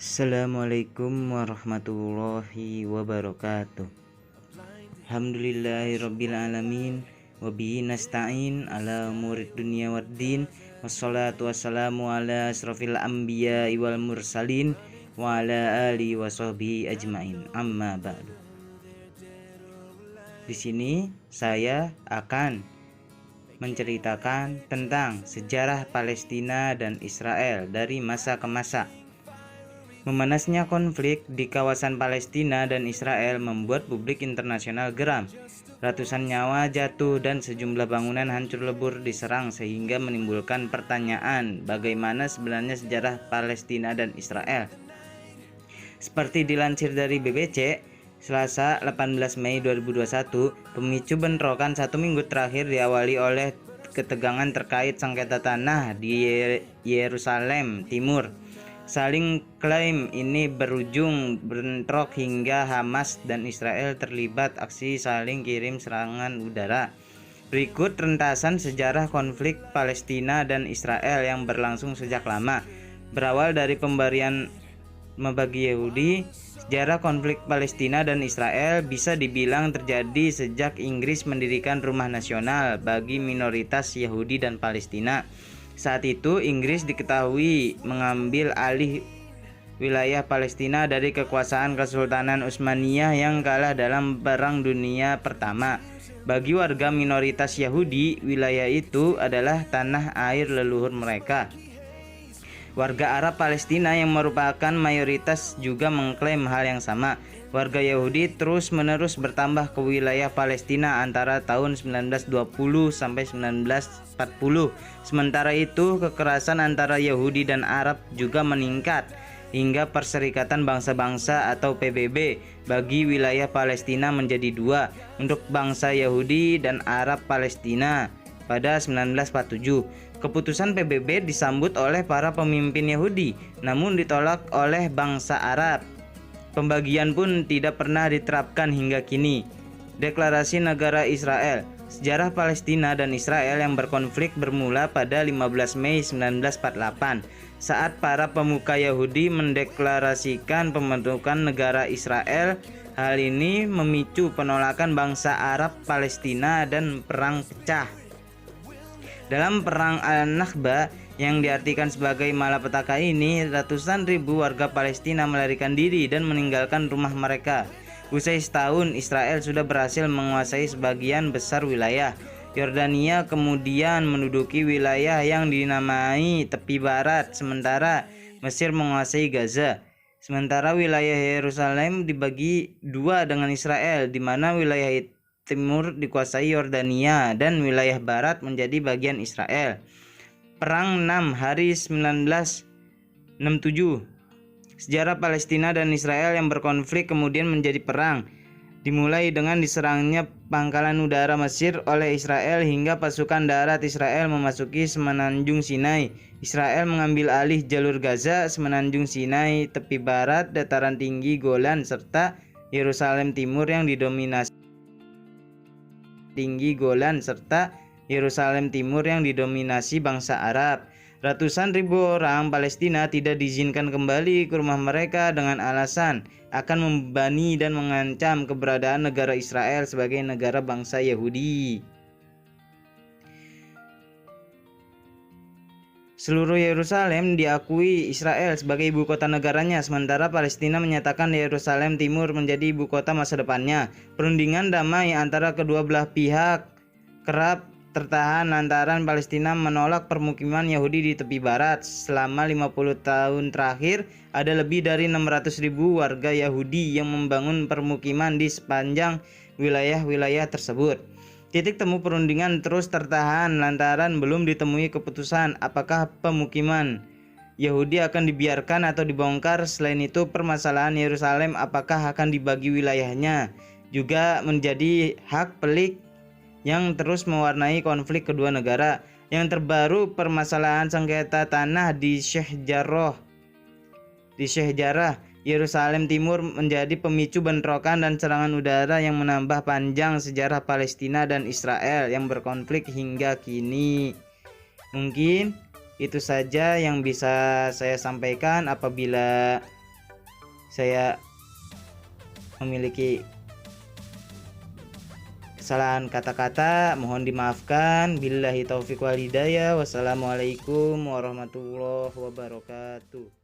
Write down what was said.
Assalamualaikum warahmatullahi wabarakatuh. Alhamdulillahirabbil alamin wa bihi nasta'in ala umurid dunya waddin. Wassalatu wassalamu ala asrofil anbiya wal mursalin wa ala alihi wa sahbihi ajmain. Amma ba'du. Di sini saya akan menceritakan tentang sejarah Palestina dan Israel dari masa ke masa. Memanasnya konflik di kawasan Palestina dan Israel membuat publik internasional geram. Ratusan nyawa jatuh dan sejumlah bangunan hancur lebur diserang sehingga menimbulkan pertanyaan bagaimana sebenarnya sejarah Palestina dan Israel. Seperti dilansir dari BBC, Selasa 18 Mei 2021, pemicu bentrokan satu minggu terakhir diawali oleh ketegangan terkait sengketa tanah di Yerusalem Timur. Saling klaim ini berujung bentrok hingga Hamas dan Israel terlibat aksi saling kirim serangan udara. Berikut rentasan sejarah konflik Palestina dan Israel yang berlangsung sejak lama. Berawal dari pemberian membagi Yahudi, sejarah konflik Palestina dan Israel bisa dibilang terjadi sejak Inggris mendirikan Rumah Nasional bagi minoritas Yahudi dan Palestina. Saat itu Inggris diketahui mengambil alih wilayah Palestina dari kekuasaan Kesultanan Utsmaniyah yang kalah dalam Perang Dunia Pertama. Bagi warga minoritas Yahudi, wilayah itu adalah tanah air leluhur mereka. Warga Arab Palestina yang merupakan mayoritas juga mengklaim hal yang sama. Warga Yahudi terus-menerus bertambah ke wilayah Palestina antara tahun 1920 sampai 1940. Sementara itu, kekerasan antara Yahudi dan Arab juga meningkat hingga Perserikatan Bangsa-Bangsa atau PBB bagi wilayah Palestina menjadi dua, untuk bangsa Yahudi dan Arab Palestina pada 1947. Keputusan PBB disambut oleh para pemimpin Yahudi, namun ditolak oleh bangsa Arab. Pembagian pun tidak pernah diterapkan hingga kini. Deklarasi Negara Israel. Sejarah Palestina dan Israel yang berkonflik bermula pada 15 Mei 1948 saat para pemuka Yahudi mendeklarasikan pembentukan negara Israel. Hal ini memicu penolakan bangsa Arab Palestina dan perang pecah. Dalam perang Al-Nakba yang diartikan sebagai malapetaka ini, ratusan ribu warga Palestina melarikan diri dan meninggalkan rumah mereka. Usai setahun, Israel sudah berhasil menguasai sebagian besar wilayah. Yordania kemudian menduduki wilayah yang dinamai tepi barat, sementara Mesir menguasai Gaza. Sementara wilayah Yerusalem dibagi dua dengan Israel, di mana wilayah timur dikuasai Yordania dan wilayah barat menjadi bagian Israel. Perang 6 Hari 1967. Sejarah Palestina dan Israel yang berkonflik kemudian menjadi perang. Dimulai dengan diserangnya pangkalan udara Mesir oleh Israel hingga pasukan darat Israel memasuki Semenanjung Sinai. Israel mengambil alih jalur Gaza, Semenanjung Sinai, tepi barat, dataran tinggi Golan, serta Yerusalem Timur yang didominasi bangsa Arab. Ratusan ribu orang Palestina tidak diizinkan kembali ke rumah mereka dengan alasan akan membebani dan mengancam keberadaan negara Israel sebagai negara bangsa Yahudi. Seluruh Yerusalem diakui Israel sebagai ibu kota negaranya, sementara Palestina menyatakan Yerusalem Timur menjadi ibu kota masa depannya. Perundingan damai antara kedua belah pihak kerap tertahan lantaran Palestina menolak permukiman Yahudi di tepi barat. Selama 50 tahun terakhir, ada lebih dari 600.000 warga Yahudi yang membangun permukiman di sepanjang wilayah-wilayah tersebut. Titik temu perundingan terus tertahan lantaran belum ditemui keputusan apakah pemukiman Yahudi akan dibiarkan atau dibongkar. Selain itu, permasalahan Yerusalem apakah akan dibagi wilayahnya juga menjadi hak pelik yang terus mewarnai konflik kedua negara. Yang terbaru, permasalahan sengketa tanah di Sheikh Jarrah, Yerusalem Timur menjadi pemicu bentrokan dan serangan udara yang menambah panjang sejarah Palestina dan Israel yang berkonflik hingga kini. Mungkin itu saja yang bisa saya sampaikan. Apabila saya memiliki kesalahan kata-kata, mohon dimaafkan. Billahi taufiq wal hidayah. Wassalamualaikum warahmatullahi wabarakatuh.